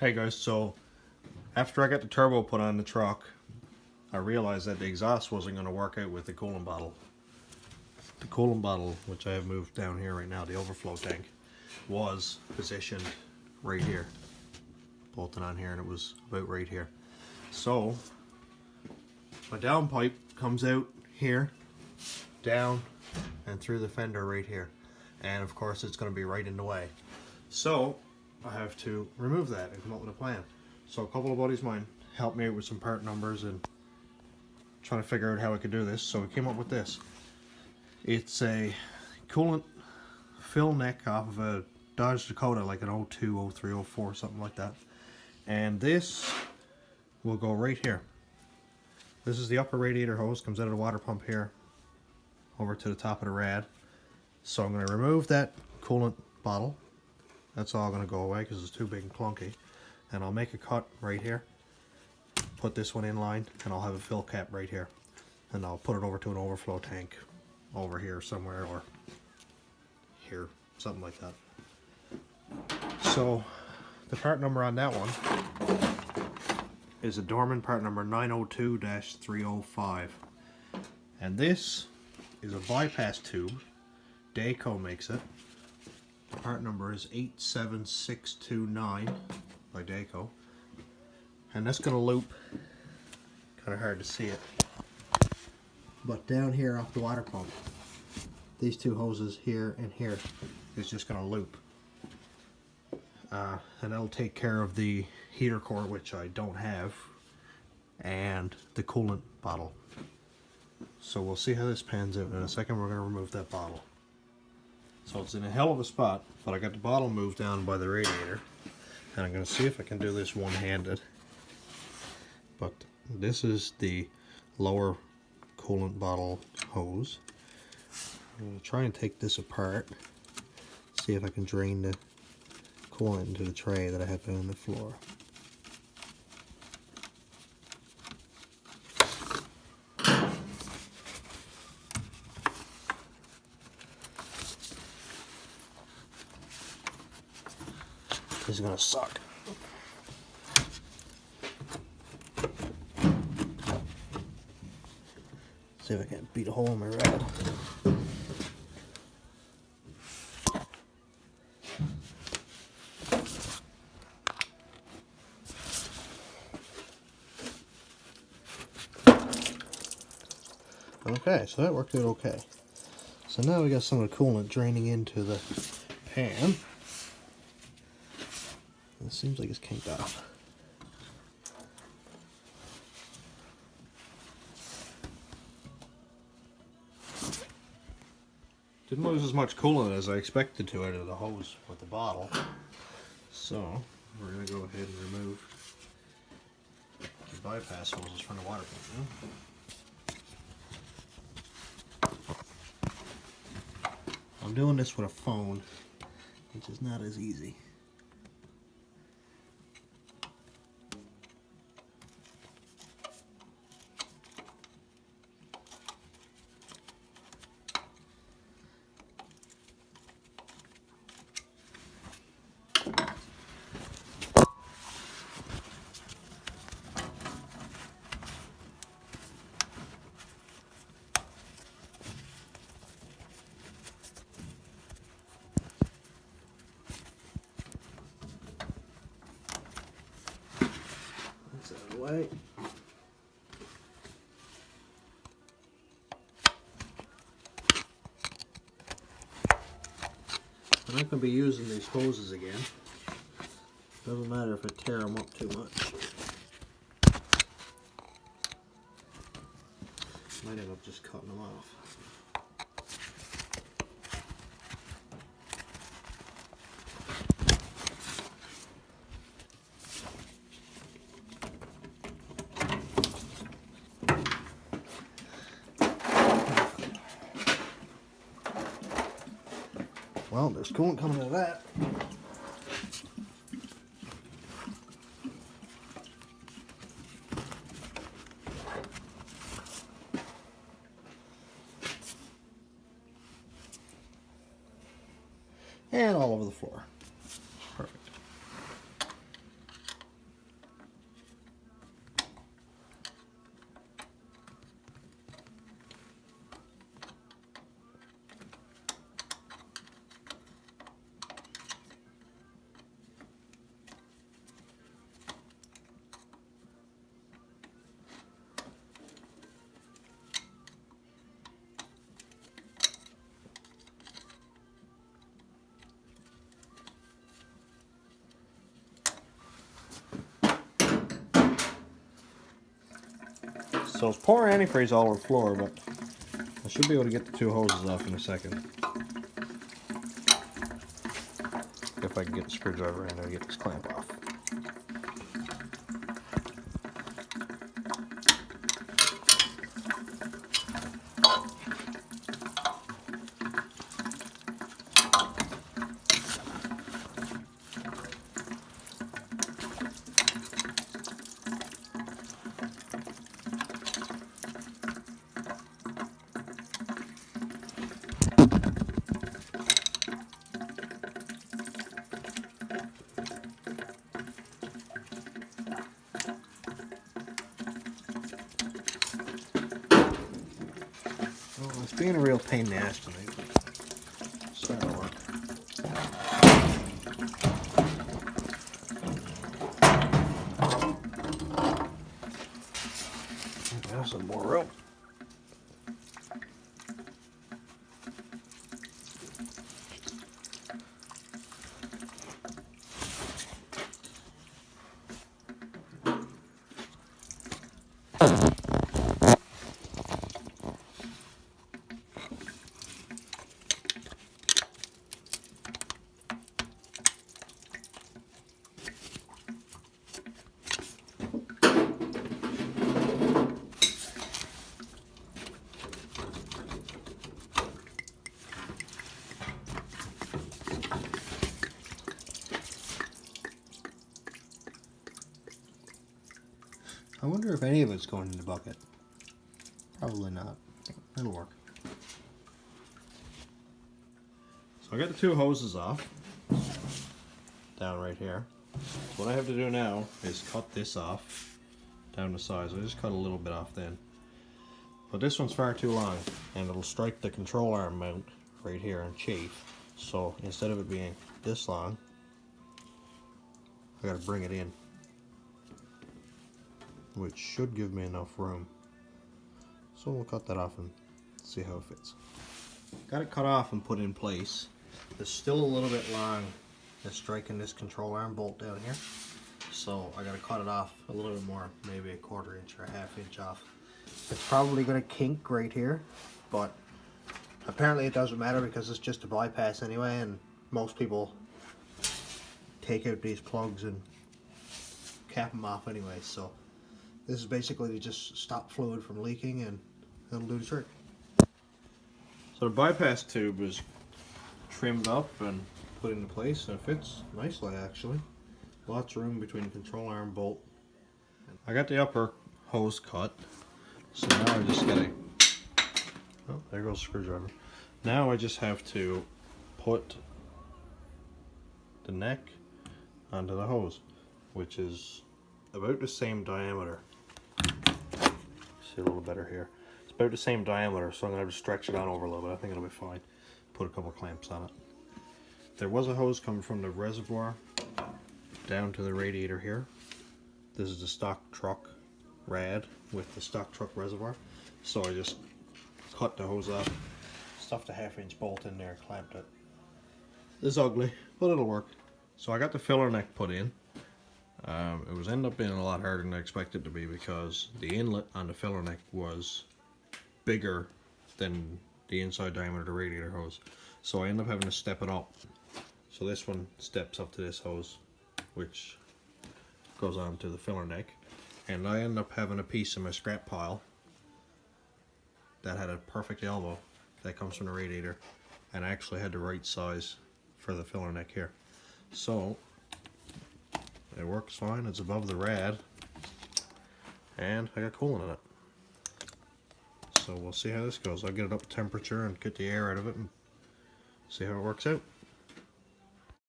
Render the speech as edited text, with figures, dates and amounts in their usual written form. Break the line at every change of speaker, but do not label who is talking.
Hey guys, so after I got the turbo put on the truck, I realized that the exhaust wasn't going to work out with the coolant bottle. The coolant bottle, which I have moved down here right now, the overflow tank, was positioned right here. Bolted on here, and it was about right here. So my downpipe comes out here, down, and through the fender right here. And of course it's going to be right in the way. So I have to remove that and come up with a plan. So a couple of buddies of mine helped me out with some part numbers and trying to figure out how I could do this. So we came up with this. It's a coolant fill neck off of a Dodge Dakota, like an 02, 03, 04, something like that. And this will go right here. This is the upper radiator hose, comes out of the water pump here, over to the top of the rad. So I'm going to remove that coolant bottle. That's all going to go away because it's too big and clunky. And I'll make a cut right here, put this one in line, and I'll have a fill cap right here. And I'll put it over to an overflow tank over here somewhere, or here, something like that. So the part number on that one is a Dorman part number 902-305. And this is a bypass tube. Dayco makes it. The part number is 87629 by Dakota, and that's going to loop, kind of hard to see it, but down here off the water pump, these two hoses here and here is just going to loop, and that'll take care of the heater core, which I don't have, and the coolant bottle. So we'll see how this pans out. In a second we're going to remove that bottle. So it's in a hell of a spot, but I got the bottle moved down by the radiator, and I'm going to see if I can do this one-handed. But this is the lower coolant bottle hose. I'm going to try and take this apart, see if I can drain the coolant into the tray that I have down on the floor. This is gonna suck. See if I can beat a hole in my rod. Okay, so that worked out okay. So now we got some of the coolant draining into the pan. It seems like it's kinked off. Didn't lose as much coolant as I expected to out of the hose with the bottle. So we're going to go ahead and remove the bypass hoses from the water pump now. I'm doing this with a phone, which is not as easy. That's out of the way. I'm not going to be using these hoses again. Doesn't matter if I tear them up too much. Might end up just cutting them off. Well, there's coolant coming out of that. And all over the floor. Perfect. So it's pouring antifreeze all over the floor, but I should be able to get the 2 hoses off in a second. If I can get the screwdriver in and get this clamp off. Well, it's being a real pain in the ass tonight, but it's starting to work. There's some more rope. I wonder if any of it's going in the bucket. Probably not. It'll work. So I got the 2 hoses off. Down right here. So what I have to do now is cut this off down the sides. I just cut a little bit off then. But this one's far too long and it'll strike the control arm mount right here and chafe. So instead of it being this long, I gotta bring it in, which should give me enough room. So we'll cut that off and see how it fits. Got it cut off and put in place. It's still a little bit long. It's striking this control arm bolt down here. So I gotta cut it off a little bit more, maybe a 1/4 inch or a 1/2 inch off. It's probably gonna kink right here, but apparently it doesn't matter because it's just a bypass anyway, and most people take out these plugs and cap them off anyway. So this is basically to just stop fluid from leaking and it'll do the trick. So the bypass tube is trimmed up and put into place and it fits nicely actually. Lots of room between the control arm bolt. I got the upper hose cut, so now I just gotta, oh, there goes the screwdriver. Now I just have to put the neck onto the hose, which is about the same diameter. See a little better here. It's about the same diameter, so I'm gonna have to stretch it on over a little bit. I think it'll be fine. Put a couple clamps on it. There was a hose coming from the reservoir down to the radiator here. This is the stock truck rad with the stock truck reservoir. So I just cut the hose off, stuffed a 1/2 inch bolt in there, clamped it. It's ugly, but it'll work. So I got the filler neck put in. It was ended up being a lot harder than I expected it to be because the inlet on the filler neck was bigger than the inside diameter of the radiator hose. So I ended up having to step it up. So this one steps up to this hose, which goes on to the filler neck. And I ended up having a piece of my scrap pile that had a perfect elbow that comes from the radiator, and I actually had the right size for the filler neck here. So it works fine. It's above the rad, and I got coolant in it. So we'll see how this goes. I'll get it up to temperature and get the air out of it and see how it works out.